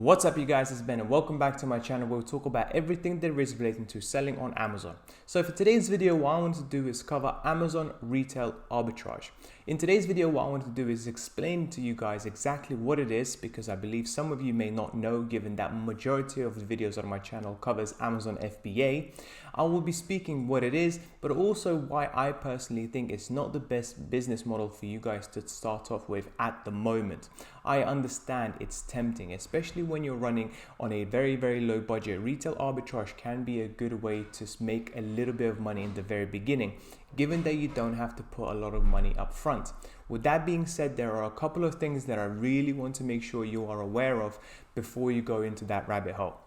What's up you guys, it's Ben and welcome back to my channel where we talk about everything there is relating to selling on Amazon. So for today's video, what I want to do is cover Amazon retail arbitrage. In today's video, what I want to do is explain to you guys exactly what it is, because I believe some of you may not know, given that majority of the videos on my channel covers Amazon FBA. I will be speaking what it is, but also why I personally think it's not the best business model for you guys to start off with at the moment. I understand it's tempting, especially when you're running on a very low budget. Retail arbitrage can be a good way to make a little bit of money in the very beginning, given that you don't have to put a lot of money up front. With that being said, there are a couple of things that I really want to make sure you are aware of before you go into that rabbit hole.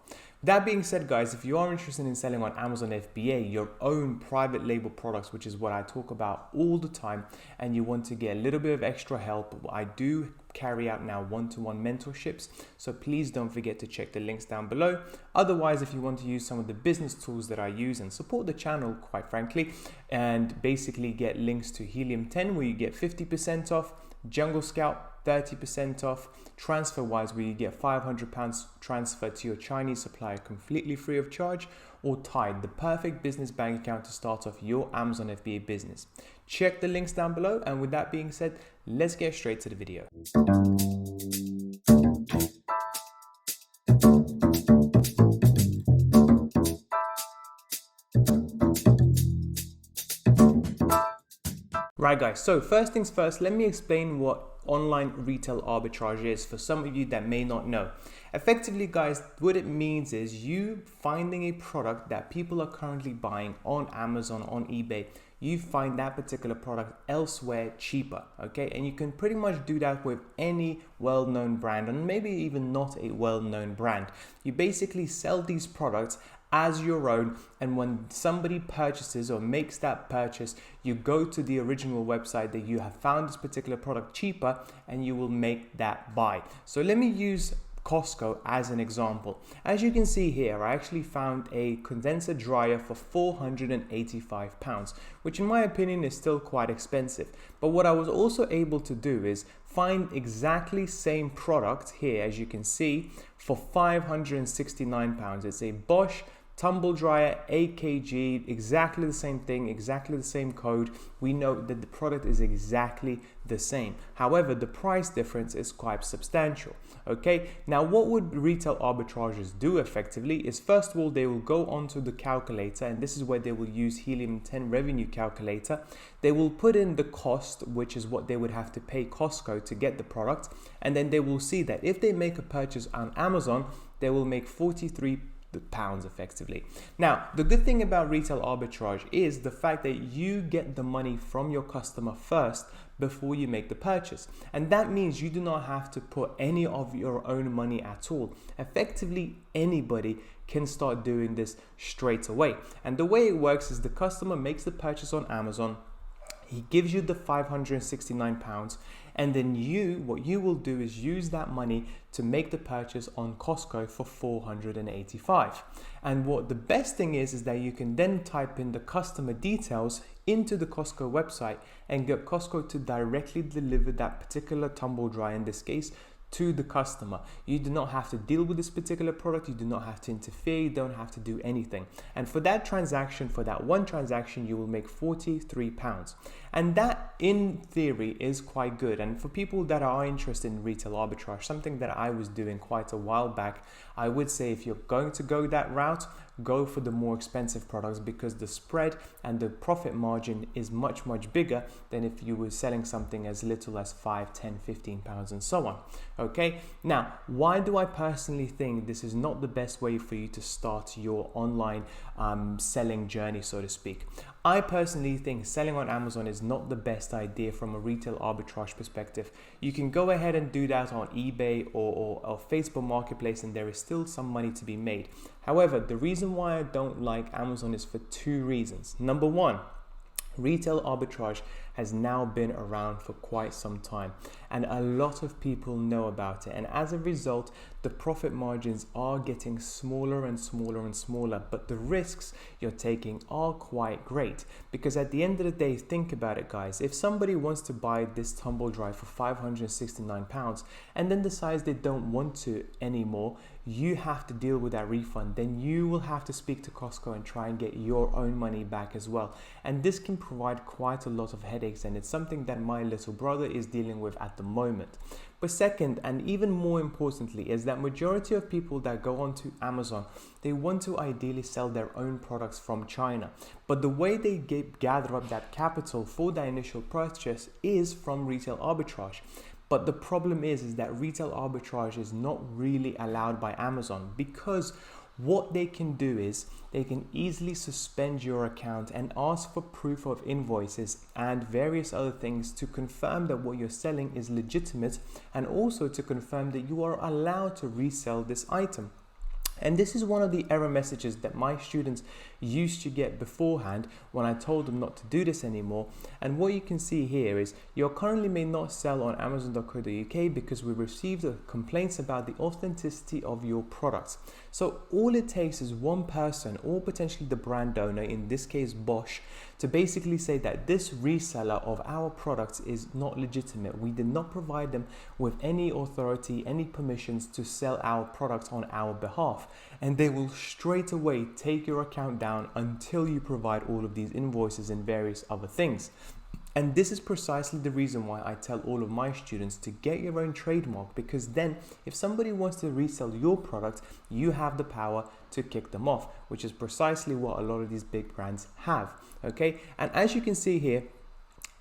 That being said, guys, if you are interested in selling on Amazon FBA, your own private label products, which is what I talk about all the time, and you want to get a little bit of extra help, I do carry out now one-to-one mentorships, so please don't forget to check the links down below. Otherwise, if you want to use some of the business tools that I use and support the channel, quite frankly, and basically get links to Helium 10 where you get 50% off, Jungle Scout 30% off, Transferwise where you get £500 transferred to your Chinese supplier completely free of charge, or Tide, the perfect business bank account to start off your Amazon FBA business. Check the links down below, and with that being said, let's get straight to the video. Right guys, so first things first, let me explain what online retail arbitrage is for some of you that may not know. Effectively guys, what it means is you finding a product that people are currently buying on Amazon, on eBay. You find that particular product elsewhere cheaper, okay? And you can pretty much do that with any well-known brand, and maybe even not a well-known brand. You basically sell these products as your own, and when somebody purchases or makes that purchase, you go to the original website that you have found this particular product cheaper, and you will make that buy. So let me use Costco as an example. As you can see here, I actually found a condenser dryer for £485, which in my opinion is still quite expensive. But what I was also able to do is find exactly same product here, as you can see, for £569. It's a Bosch tumble dryer, AKG, exactly the same thing, exactly the same code. We know that the product is exactly the same. However, the price difference is quite substantial. Okay, now what would retail arbitrageurs do effectively is, first of all, they will go onto the calculator, and this is where they will use Helium 10 revenue calculator. They will put in the cost, which is what they would have to pay Costco to get the product, and then they will see that if they make a purchase on Amazon, they will make £43 effectively. Now, the good thing about retail arbitrage is the fact that you get the money from your customer first before you make the purchase, and that means you do not have to put any of your own money at all. Effectively, anybody can start doing this straight away, and the way it works is the customer makes the purchase on Amazon. He gives you the £569, and then what you will do is use that money to make the purchase on Costco for £485. And what the best thing is that you can then type in the customer details into the Costco website and get Costco to directly deliver that particular tumble dryer, in this case, to the customer. You do not have to deal with this particular product. You do not have to interfere. You don't have to do anything. And for that transaction, for that one transaction, you will make £43. And that, in theory, is quite good. And for people that are interested in retail arbitrage, something that I was doing quite a while back, I would say if you're going to go that route, go for the more expensive products, because the spread and the profit margin is much bigger than if you were selling something as little as £5, £10, £15 and so on. Okay, now why do I personally think this is not the best way for you to start your online selling journey, so to speak? I personally think selling on Amazon is not the best idea from a retail arbitrage perspective. You can go ahead and do that on eBay or Facebook Marketplace, and there is still some money to be made. However, the reason why I don't like Amazon is for two reasons. Number one, retail arbitrage has now been around for quite some time, and a lot of people know about it. And as a result, the profit margins are getting smaller and smaller and smaller, but the risks you're taking are quite great, because at the end of the day, think about it, guys. If somebody wants to buy this tumble dryer for £569 and then decides they don't want to anymore, you have to deal with that refund. Then you will have to speak to Costco and try and get your own money back as well. And this can provide quite a lot of headaches, and it's something that my little brother is dealing with at the moment. But second, and even more importantly, is that majority of people that go onto Amazon, they want to ideally sell their own products from China. But the way they gather up that capital for that initial purchase is from retail arbitrage. But the problem is that retail arbitrage is not really allowed by Amazon, because what they can do is they can easily suspend your account and ask for proof of invoices and various other things to confirm that what you're selling is legitimate, and also to confirm that you are allowed to resell this item. And this is one of the error messages that my students used to get beforehand when I told them not to do this anymore. And what you can see here is you currently may not sell on Amazon.co.uk because we received complaints about the authenticity of your products. So all it takes is one person, or potentially the brand owner, in this case Bosch, to basically say that this reseller of our products is not legitimate. We did not provide them with any authority, any permissions to sell our products on our behalf. And they will straight away take your account down until you provide all of these invoices and various other things. And this is precisely the reason why I tell all of my students to get your own trademark, because then if somebody wants to resell your product, you have the power to kick them off, which is precisely what a lot of these big brands have. Okay, and as you can see here,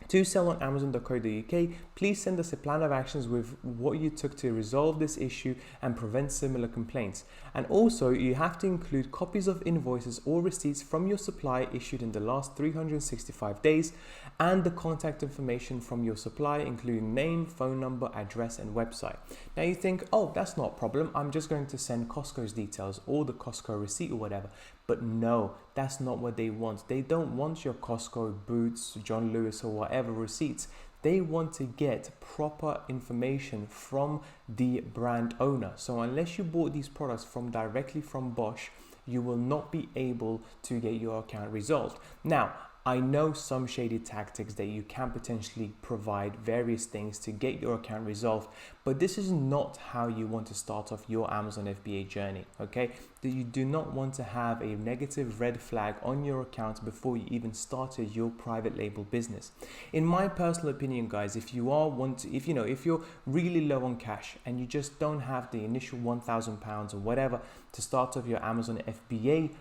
to sell on Amazon.co.uk, please send us a plan of actions with what you took to resolve this issue and prevent similar complaints. And also, you have to include copies of invoices or receipts from your supplier issued in the last 365 days, and the contact information from your supplier, including name, phone number, address, and website. Now you think, oh, that's not a problem. I'm just going to send Costco's details or the Costco receipt or whatever. But no, that's not what they want. They don't want your Costco, Boots, John Lewis, or whatever receipts. They want to get proper information from the brand owner. So unless you bought these products directly from Bosch, you will not be able to get your account resolved. Now, I know some shady tactics that you can potentially provide various things to get your account resolved, but this is not how you want to start off your Amazon FBA journey, okay? That you do not want to have a negative red flag on your account before you even started your private label business. In my personal opinion, guys, if you're really low on cash and you just don't have the initial £1,000 or whatever to start off your Amazon FBA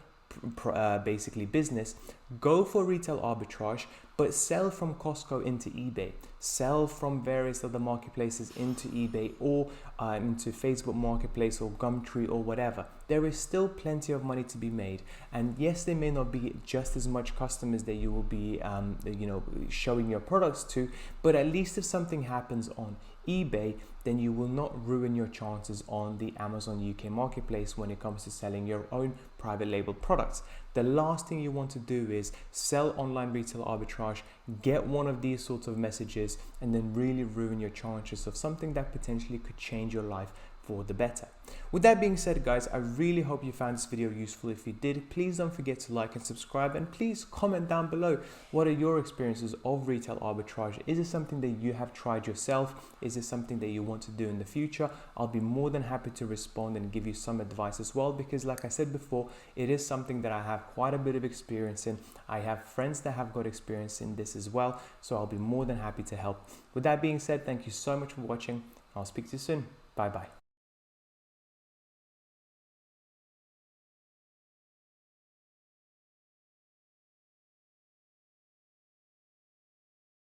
basically business, go for retail arbitrage, but sell from Costco into eBay, sell from various other marketplaces into eBay, or into Facebook Marketplace or Gumtree or whatever. There is still plenty of money to be made, and yes, there may not be just as much customers that you will be showing your products to, but at least if something happens on eBay, then you will not ruin your chances on the Amazon UK marketplace when it comes to selling your own private label products. The last thing you want to do is sell online retail arbitrage, get one of these sorts of messages, and then really ruin your chances of something that potentially could change your life for the better. With that being said, guys, I really hope you found this video useful. If you did, please don't forget to like and subscribe, and please comment down below, what are your experiences of retail arbitrage? Is it something that you have tried yourself? Is it something that you want to do in the future? I'll be more than happy to respond and give you some advice as well, because like I said before, it is something that I have quite a bit of experience in. I have friends that have got experience in this as well, so I'll be more than happy to help. With that being said, thank you so much for watching. I'll speak to you soon. Bye bye.